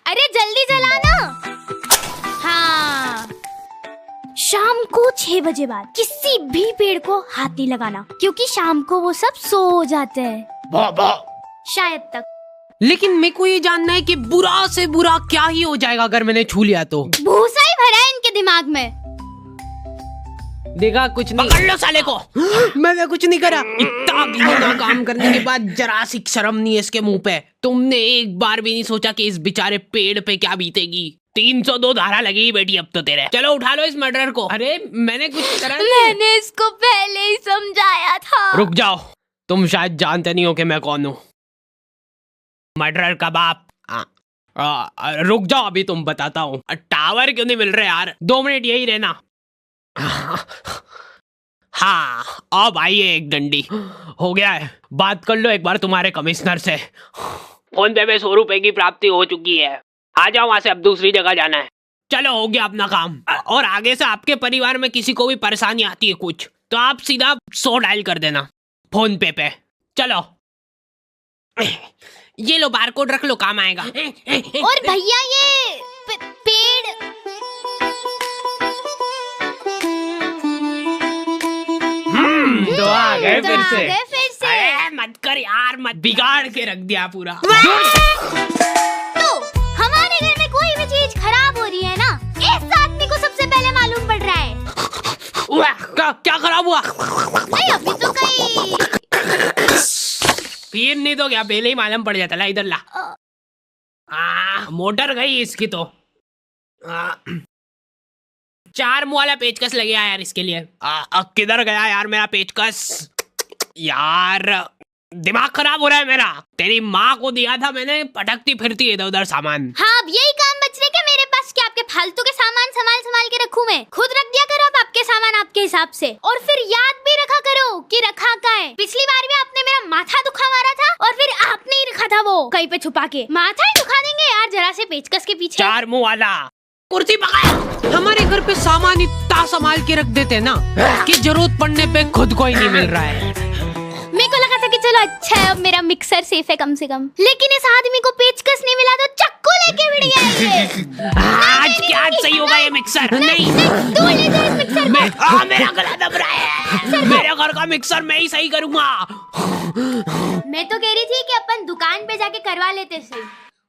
अरे जल्दी चला ना। हाँ, शाम को 6 बजे बाद किसी भी पेड़ को हाथ नहीं लगाना, क्योंकि शाम को वो सब सो जाते हैं। शायद तक। लेकिन मेरे को ये जानना है कि बुरा से बुरा क्या ही हो जाएगा अगर मैंने छू लिया तो। भूसा ही भरा है इनके दिमाग में। देखा, कुछ नहीं। पकड़ लो साले को। मैंने कुछ नहीं करा। इतना घिनौना काम करने के बाद जरा सी शर्म नहीं है इसके मुंह पे। तुमने एक बार भी नहीं सोचा कि इस बेचारे पेड़ पे क्या बीतेगी। 302 धारा लगेगी बेटी अब तो तेरे। चलो उठा लो इस मर्डर को। अरे मैंने कुछ करा नहीं। मैंने इसको पहले ही समझाया था। रुक जाओ, तुम शायद जानते नहीं हो कि मैं कौन हूँ। मर्डरर का बाप। रुक जाओ, अभी तुम बताता हूँ। टावर क्यों नहीं मिल रहे यार? 2 मिनट यही रहना। हाँ, अब आइए एक डंडी। हो गया है, बात कर लो एक बार तुम्हारे कमिश्नर से। फोन पे में 100 रुपए की प्राप्ति हो चुकी है। आ जाओ वहां से, अब दूसरी जगह जाना है। चलो, हो गया अपना काम। और आगे से आपके परिवार में किसी को भी परेशानी आती है कुछ, तो आप सीधा 100 डायल कर देना फोन पे। चलो, ये लो बारकोड रख लो, काम आएगा। और भैया ये पेड़। तो आ गए फिर से। अरे मत कर यार, मत बिगाड़ के रख दिया पूरा। तो हमारे घर में कोई भी चीज खराब हो रही है ना, इस आदमी को सबसे पहले मालूम पड़ रहा है। क्या खराब हुआ? नहीं, अभी तो कहीं फिर नहीं तो क्या पहले ही मालूम पड़ जाता। ला इधर ला। मोटर गई इसकी तो। 4 मुँह वाला पेचकस लगे यार इसके लिए। किधर गया यार मेरा पेचकस? यार दिमाग खराब हो रहा है मेरा। तेरी माँ को दिया था मैंने, पटकती फिरती इधर उधर सामान। हाँ, अब यही काम बच रहे क्या मेरे पास? क्या आपके फालतू के सामान संभाल के रखूं मैं? खुद रख दिया करो अब आपके सामान आपके हिसाब से, और फिर याद भी रखा करो कि रखा का है। पिछली बार भी आपने मेरा माथा दुखा मारा था, और फिर आपने ही रखा था वो कहीं पे छुपा के। माथा ही दुखा देंगे यार जरा से पेचकस के पीछे। 4 मुँह वाला कुर्सी पकड़। हमारे घर पे सामान इतना संभाल के रख देते हैं ना कि जरूरत पड़ने पे खुद को ही नहीं मिल रहा है। मेरे को लगा था कि चलो अच्छा है, अब मेरा मिक्सर सेफ है कम से कम। लेकिन इस आदमी को पेचकस नहीं मिला तो चक्कू लेके भिड़ गया ये। आज क्या सही होगा ये मिक्सर? नहीं, तू ले जा इस मिक्सर को। मेरा गला दब रहा है। मेरे घर का मिक्सर मैं ही सही करूंगा। मैं तो कह रही थी कि अपन दुकान पे जाके करवा लेते सही,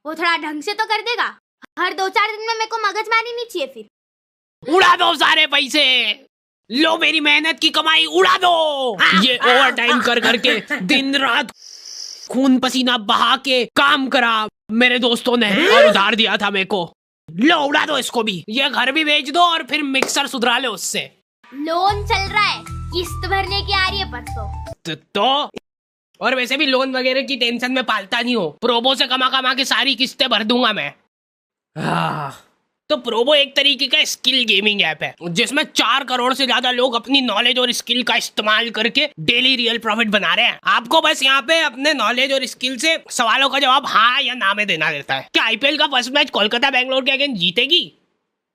वो थोड़ा ढंग से तो कर देगा। हर 2-4 दिन में मेरे को मगजमारी नहीं चाहिए फिर। उड़ा दो सारे पैसे, लो मेरी मेहनत की कमाई उड़ा दो। ये ओवर टाइम कर करके दिन रात खून पसीना बहा के काम करा मेरे दोस्तों ने, और उधार दिया था मेरे को। लो उड़ा दो इसको भी, ये घर भी बेच दो और फिर मिक्सर सुधरा लो उससे। लोन चल रहा है, किस्त भरने की आ रही है परसों। तो और वैसे भी लोन वगैरह की टेंशन में पालता नहीं हूँ। प्रोबो से कमा कमा के सारी किस्तें भर दूंगा मैं। तो प्रोबो एक तरीके का स्किल गेमिंग ऐप है जिसमें 4 करोड़ से ज्यादा लोग अपनी नॉलेज और स्किल का इस्तेमाल करके डेली रियल प्रॉफिट बना रहे हैं। आपको बस यहाँ पे अपने नॉलेज और स्किल से सवालों का जवाब हाँ या ना में देना रहता है। क्या आईपीएल का फर्स्ट मैच कोलकाता बैंगलोर के अगेंस्ट जीतेगी?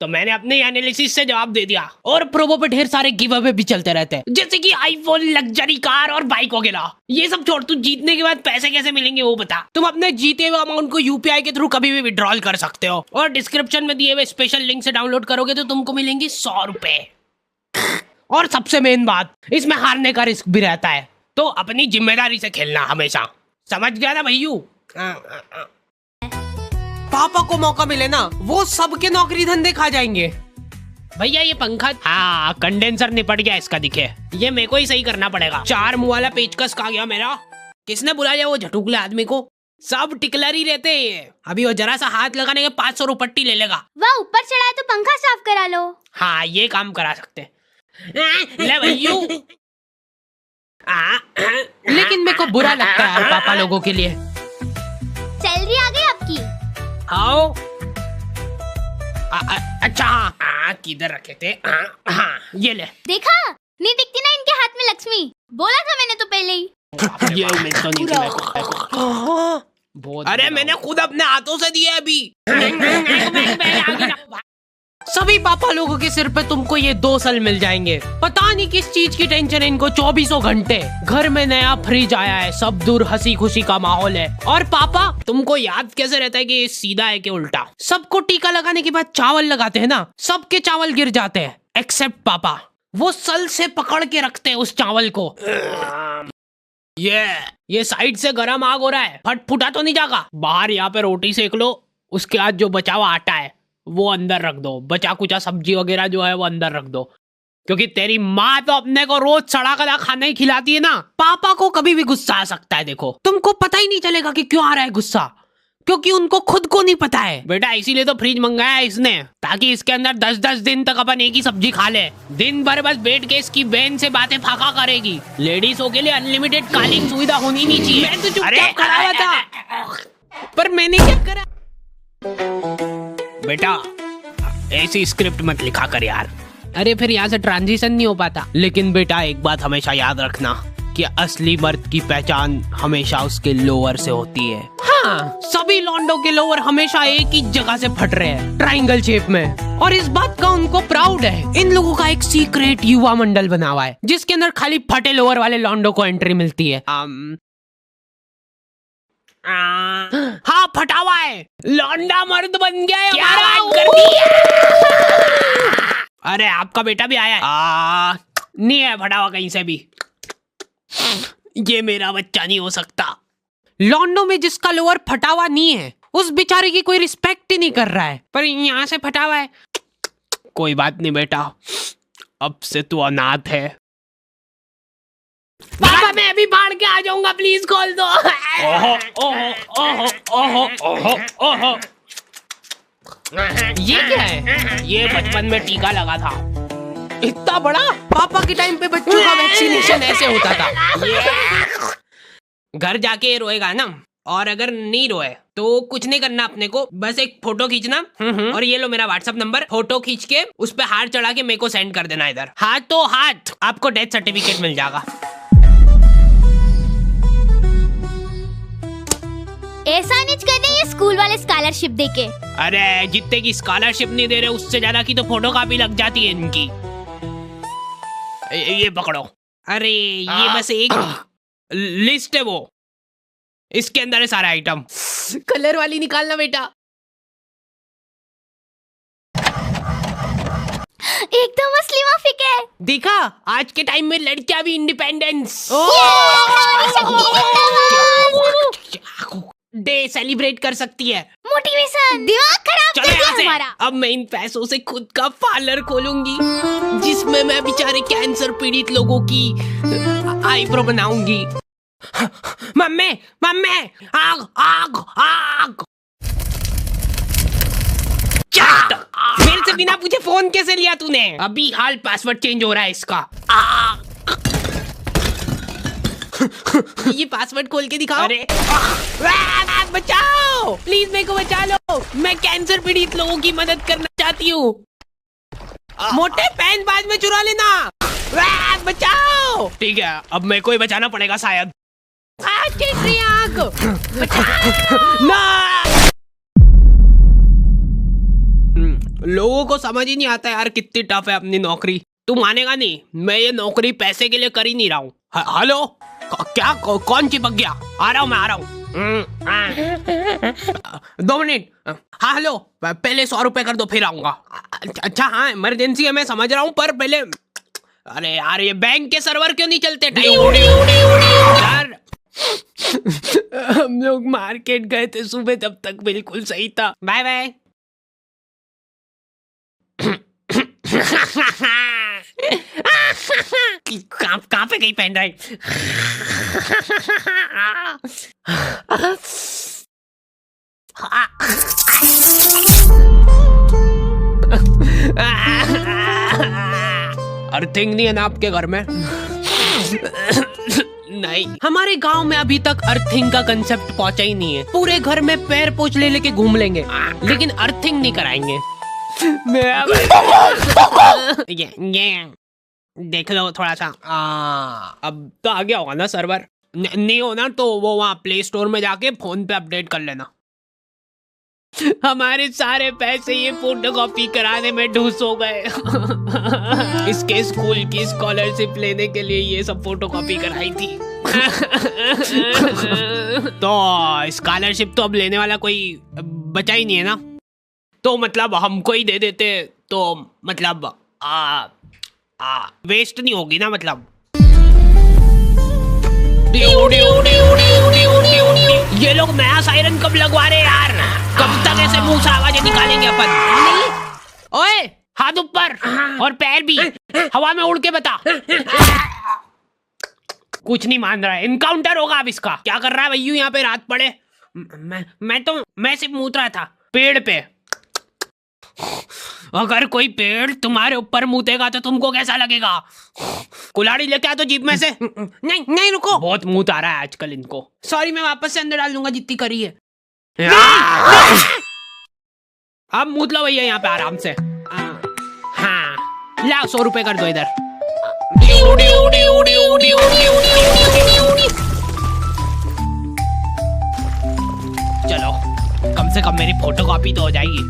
तो मैंने अपने एनालिसिस से जवाब दे दिया। और प्रोबो पे ढेर सारे गिव अवे भी चलते रहते हैं, जैसे कि आईफोन, लग्जरी कार और बाइक वगैरह। ये सब छोड़, तू जीतने के बाद पैसे कैसे मिलेंगे वो बता। तुम अपने जीते हुए अमाउंट को यूपीआई के थ्रू कभी भी विड्रॉल कर सकते हो, और डिस्क्रिप्शन में दिए हुए स्पेशल लिंक से डाउनलोड करोगे तो तुमको मिलेंगे 100 रुपए। और सबसे मेन बात, इसमें हारने का रिस्क भी रहता है, तो अपनी जिम्मेदारी से खेलना हमेशा। समझ गया ना भैयू? पापा को मौका मिले ना, वो सबके नौकरी धंधे खा जाएंगे। भैया ये पंखा, हाँ कंडेंसर निपट गया इसका, दिखे। ये मेरे को ही सही करना पड़ेगा। 4 मुँह वाला पेचकस कहाँ गया मेरा? किसने बुलाया वो झटुकले आदमी को? सब टिकलर ही रहते हैं। अभी वो जरा सा हाथ लगाने के 500 रुपट्टी ले लेगा। वह ऊपर चढ़ा है तो पंखा साफ करा लो। हाँ ये काम करा सकते। ले भैयू। लेकिन मेरे को बुरा लगता है यार पापा लोगों के लिए। सैलरी आ गई आपकी? आओ। अच्छा हाँ, किधर रखे थे? हाँ ये ले। देखा, नहीं दिखती ना इनके हाथ में लक्ष्मी? बोला था मैंने तो पहले ही। ये उम्मीद तो नहीं थी मेरे को। अरे मैंने खुद अपने हाथों से दिया अभी। सभी पापा लोगों के सिर पे तुमको ये 2 साल मिल जाएंगे। पता नहीं किस चीज की टेंशन है इनको 24 घंटे। घर में नया फ्रिज आया है, सब दूर हंसी खुशी का माहौल है। और पापा तुमको याद कैसे रहता है कि ये सीधा है कि उल्टा? सबको टीका लगाने के बाद चावल लगाते हैं ना, सबके चावल गिर जाते हैं एक्सेप्ट पापा। वो सल से पकड़ के रखते हैं उस चावल को। ये साइड से गरम आग हो रहा है, फट फुटा तो नहीं जाएगा? बाहर यहाँ पे रोटी सेक लो, उसके बाद जो बचा हुआ आटा है वो अंदर रख दो, बचा कुचा सब्जी वगैरह जो है वो अंदर रख दो, क्योंकि तेरी माँ तो अपने को रोज सड़ा गला खाना ही खिलाती है ना। पापा को कभी भी गुस्सा आ सकता है, देखो तुमको पता ही नहीं चलेगा कि क्यों आ रहा है गुस्सा, क्योंकि उनको खुद को नहीं पता है। बेटा इसीलिए तो फ्रिज मंगाया है इसने, ताकि इसके अंदर 10-10 दिन तक अपन एक ही सब्जी खा ले। दिन भर बस बैठ के इसकी बहन से बातें फाका करेगी। लेडीजों के लिए अनलिमिटेड कॉलिंग सुविधा होनी नहीं चाहिए। मैं तो चुपचाप खड़ा हुआ था, पर मैंने क्या करा? बेटा ऐसी स्क्रिप्ट मत लिखा कर यार। अरे फिर यहाँ से ट्रांजिशन नहीं हो पाता। लेकिन बेटा एक बात हमेशा याद रखना कि असली मर्द की पहचान हमेशा उसके लोअर से होती है। हाँ, सभी लॉन्डो के लोअर हमेशा एक ही जगह से फट रहे हैं, ट्रायंगल शेप में। और इस बात का उनको प्राउड है। इन लोगों का एक सीक्रेट युवा मंडल बना हुआ है, जिसके अंदर खाली फटे लोअर वाले लॉन्डो को एंट्री मिलती है। हाँ फटा हुआ है, लौंडा मर्द बन गया है। क्या बात कर दी है? अरे आपका बेटा भी आया है? नहीं है फटा हुआ कहीं से भी। ये मेरा बच्चा नहीं हो सकता। लॉन्डो में जिसका लोअर फटा हुआ नहीं है, उस बेचारे की कोई रिस्पेक्ट ही नहीं कर रहा है, पर यहाँ से फटा हुआ है। कोई बात नहीं बेटा, अब से तू अनाथ है। पापा मैं अभी बाढ़ के आ जाऊंगा, प्लीज खोल दो। ओहो ओहो ओहो ओहो ओहो ओहो। ये क्या है? ये बचपन में टीका लगा था, इतना बड़ा। पापा के टाइम पे बच्चों का वैक्सीनेशन ऐसे होता था। घर जाके रोएगा ना, और अगर नहीं रोए तो कुछ नहीं करना अपने को, बस एक फोटो खींचना और ये लो मेरा व्हाट्सएप नंबर, फोटो खींच के उस पे हाथ चढ़ा के मेरे को सेंड कर देना। इधर हाथों हाथ आपको डेथ सर्टिफिकेट मिल जाएगा। ऐसा नहीं कर रहे ये स्कूल वाले स्कॉलरशिप देके। अरे जितने की स्कॉलरशिप नहीं दे रहे, उससे ज्यादा की तो फोटो कॉपी लग जाती है इनकी। ये पकड़ो। अरे ये बस एक लिस्ट है, वो इसके अंदर है सारा आइटम। कलर वाली निकालना बेटा। एकदम असली माफिक है। देखा, आज के टाइम में लड़कियां भी इंडिपेंडेंस डे सेलिब्रेट कर सकती है। मोटिवेशन दिमाग खराब कर दिया हमारा। अब मैं इन पैसों से खुद का पार्लर खोलूंगी, जिसमें मैं बेचारे कैंसर पीड़ित लोगों की आईब्रो बनाऊंगी। मम्मी मम्मी आग आग आग। मेरे से बिना पूछे फोन कैसे लिया तूने? अभी हाल पासवर्ड चेंज हो रहा है इसका। ये पासवर्ड खोल के दिखाओ। अरे बचाओ, प्लीज मेरे को बचा लो, मैं कैंसर पीड़ित लोगों की मदद करना चाहती हूँ। मोटे पैन बाद में चुरा लेना। बचाओ। ठीक है, अब मेरे को ही बचाना पड़ेगा शायद। आग ना। लोगों को समझ ही नहीं आता यार कितनी टफ है अपनी नौकरी। तू मानेगा नहीं, मैं ये नौकरी पैसे के लिए कर ही नहीं रहा हूँ। हेलो, क्या कौन चिपक गया? आ रहा हूँ, मैं आ रहा हूँ। 2 मिनट। हाँ हेलो, पहले 100 रुपए कर दो फिर आऊंगा। अच्छा हाँ इमरजेंसी है, मैं समझ रहा हूँ, पर पहले। अरे यार ये बैंक के सर्वर क्यों नहीं चलते? यार हम लोग मार्केट गए थे सुबह, तब तक बिल्कुल सही था। Bye bye. कहाँ पे गई पेन ड्राइव? अर्थिंग नहीं है ना आपके घर में? नहीं, हमारे गांव में अभी तक अर्थिंग का कंसेप्ट पहुंचा ही नहीं है। पूरे घर में पैर पोछ ले लेके घूम लेंगे, लेकिन अर्थिंग नहीं कराएंगे। ये देख लो थोड़ा सा। अब तो आ गया होगा ना सर्वर? नहीं होना तो वो वहाँ प्ले स्टोर में जाके फोन पे अपडेट कर लेना। हमारे सारे पैसे ये फोटोकॉपी कराने में ढूस हो गए। इसके स्कूल की स्कॉलरशिप लेने के लिए ये सब फोटोकॉपी कराई थी। तो स्कॉलरशिप तो अब लेने वाला कोई बचा ही नहीं है ना, तो मतलब हमको ही दे देते तो मतलब वेस्ट नहीं होगी ना मतलब। ये लोग नया सायरन कब लगवा रहे यार? कब तक ऐसे मुंह से आवाजें निकालेंगे अपन? ओए हाथ ऊपर और पैर भी हवा में उड़ के बता। कुछ नहीं मान रहा है, इनकाउंटर होगा अब इसका। क्या कर रहा है भैया यहाँ पे रात पड़े? मैं सिर्फ मूत रहा था पेड़ पे। अगर कोई पेड़ तुम्हारे ऊपर मूतेगा तो तुमको कैसा लगेगा? कुल्हाड़ी लेके आ तो जीप में से। नहीं नहीं रुको, बहुत मूत आ रहा है आजकल इनको। सॉरी, मैं वापस से अंदर डाल दूंगा जितनी करी है। अब मूत लो भैया यहाँ पे आराम से। हाँ ला 100 रुपए कर दो इधर। चलो कम से कम मेरी फोटोकॉपी तो हो जाएगी।